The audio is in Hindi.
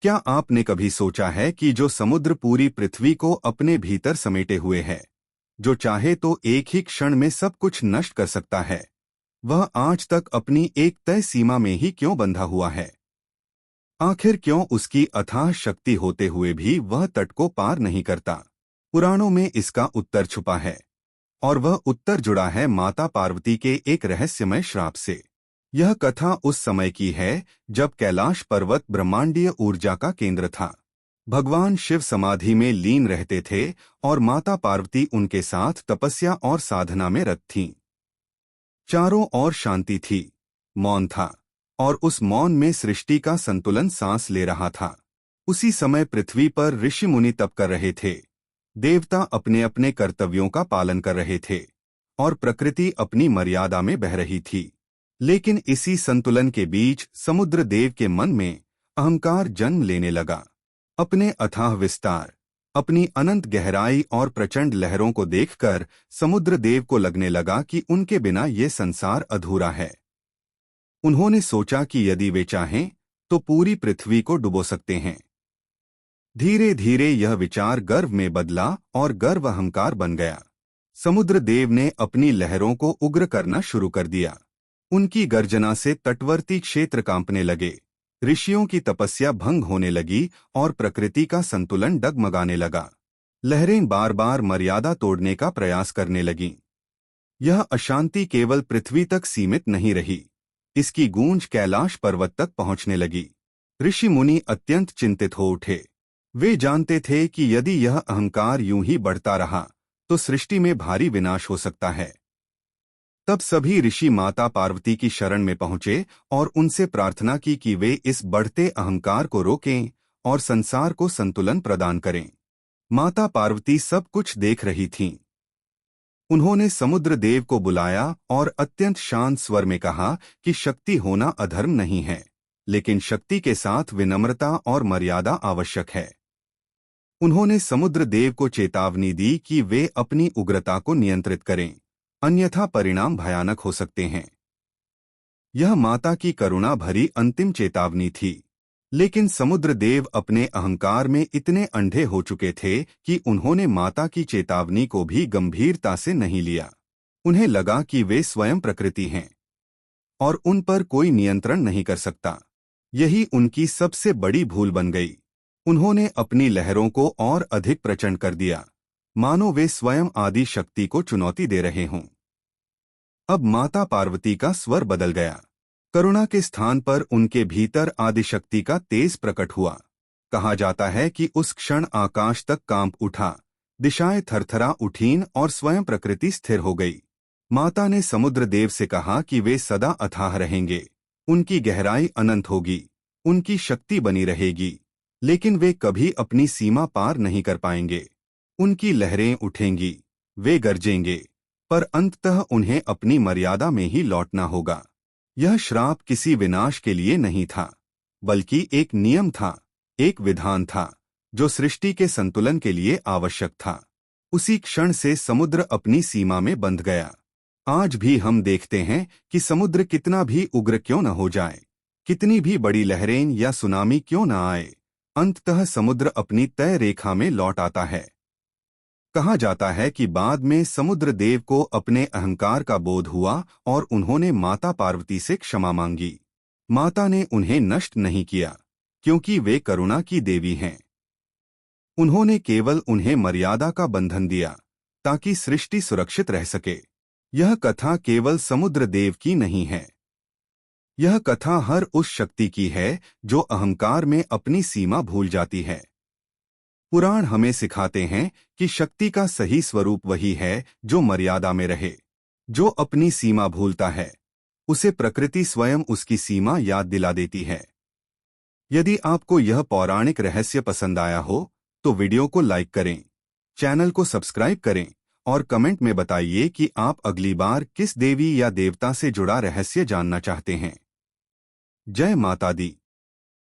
क्या आपने कभी सोचा है कि जो समुद्र पूरी पृथ्वी को अपने भीतर समेटे हुए है, जो चाहे तो एक ही क्षण में सब कुछ नष्ट कर सकता है, वह आज तक अपनी एक तय सीमा में ही क्यों बंधा हुआ है? आखिर क्यों उसकी अथाह शक्ति होते हुए भी वह तट को पार नहीं करता? पुराणों में इसका उत्तर छुपा है, और वह उत्तर जुड़ा है माता पार्वती के एक रहस्यमय श्राप से। यह कथा उस समय की है जब कैलाश पर्वत ब्रह्मांडीय ऊर्जा का केंद्र था। भगवान शिव समाधि में लीन रहते थे और माता पार्वती उनके साथ तपस्या और साधना में रत थीं। चारों ओर शांति थी, मौन था, और उस मौन में सृष्टि का संतुलन सांस ले रहा था। उसी समय पृथ्वी पर ऋषि मुनि तप कर रहे थे, देवता अपने अपने कर्तव्यों का पालन कर रहे थे, और प्रकृति अपनी मर्यादा में बह रही थी। लेकिन इसी संतुलन के बीच समुद्र देव के मन में अहंकार जन्म लेने लगा। अपने अथाह विस्तार, अपनी अनंत गहराई और प्रचंड लहरों को देखकर समुद्र देव को लगने लगा कि उनके बिना ये संसार अधूरा है। उन्होंने सोचा कि यदि वे चाहें तो पूरी पृथ्वी को डुबो सकते हैं। धीरे धीरे यह विचार गर्व में बदला और गर्व अहंकार बन गया। समुद्र देव ने अपनी लहरों को उग्र करना शुरू कर दिया। उनकी गर्जना से तटवर्ती क्षेत्र कांपने लगे, ऋषियों की तपस्या भंग होने लगी और प्रकृति का संतुलन डगमगाने लगा। लहरें बार बार मर्यादा तोड़ने का प्रयास करने लगीं। यह अशांति केवल पृथ्वी तक सीमित नहीं रही, इसकी गूंज कैलाश पर्वत तक पहुंचने लगी। ऋषि मुनि अत्यंत चिंतित हो उठे। वे जानते थे कि यदि यह अहंकार यूं ही बढ़ता रहा तो सृष्टि में भारी विनाश हो सकता है। तब सभी ऋषि माता पार्वती की शरण में पहुंचे और उनसे प्रार्थना की कि वे इस बढ़ते अहंकार को रोकें और संसार को संतुलन प्रदान करें। माता पार्वती सब कुछ देख रही थीं। उन्होंने समुद्र देव को बुलाया और अत्यंत शांत स्वर में कहा कि शक्ति होना अधर्म नहीं है, लेकिन शक्ति के साथ विनम्रता और मर्यादा आवश्यक है। उन्होंने समुद्र देव को चेतावनी दी कि वे अपनी उग्रता को नियंत्रित करें, अन्यथा परिणाम भयानक हो सकते हैं। यह माता की करुणा भरी अंतिम चेतावनी थी, लेकिन समुद्र देव अपने अहंकार में इतने अंधे हो चुके थे कि उन्होंने माता की चेतावनी को भी गंभीरता से नहीं लिया। उन्हें लगा कि वे स्वयं प्रकृति हैं और उन पर कोई नियंत्रण नहीं कर सकता। यही उनकी सबसे बड़ी भूल बन गई। उन्होंने अपनी लहरों को और अधिक प्रचंड कर दिया, मानो वे स्वयं आदि शक्ति को चुनौती दे रहे हों। अब माता पार्वती का स्वर बदल गया। करुणा के स्थान पर उनके भीतर आदिशक्ति का तेज प्रकट हुआ। कहा जाता है कि उस क्षण आकाश तक कांप उठा, दिशाएं थरथरा उठीं और स्वयं प्रकृति स्थिर हो गई। माता ने समुद्र देव से कहा कि वे सदा अथाह रहेंगे, उनकी गहराई अनंत होगी, उनकी शक्ति बनी रहेगी, लेकिन वे कभी अपनी सीमा पार नहीं कर पाएंगे। उनकी लहरें उठेंगी, वे गरजेंगे, पर अंततः उन्हें अपनी मर्यादा में ही लौटना होगा। यह श्राप किसी विनाश के लिए नहीं था, बल्कि एक नियम था, एक विधान था, जो सृष्टि के संतुलन के लिए आवश्यक था। उसी क्षण से समुद्र अपनी सीमा में बंध गया। आज भी हम देखते हैं कि समुद्र कितना भी उग्र क्यों न हो जाए, कितनी भी बड़ी लहरें या सुनामी क्यों न आए, अंततः समुद्र अपनी तय रेखा में लौट आता है। कहा जाता है कि बाद में समुद्र देव को अपने अहंकार का बोध हुआ और उन्होंने माता पार्वती से क्षमा मांगी। माता ने उन्हें नष्ट नहीं किया, क्योंकि वे करुणा की देवी हैं। उन्होंने केवल उन्हें मर्यादा का बंधन दिया, ताकि सृष्टि सुरक्षित रह सके। यह कथा केवल समुद्र देव की नहीं है, यह कथा हर उस शक्ति की है जो अहंकार में अपनी सीमा भूल जाती है। पुराण हमें सिखाते हैं कि शक्ति का सही स्वरूप वही है जो मर्यादा में रहे। जो अपनी सीमा भूलता है, उसे प्रकृति स्वयं उसकी सीमा याद दिला देती है। यदि आपको यह पौराणिक रहस्य पसंद आया हो तो वीडियो को लाइक करें, चैनल को सब्सक्राइब करें और कमेंट में बताइए कि आप अगली बार किस देवी या देवता से जुड़ा रहस्य जानना चाहते हैं। जय माता दी।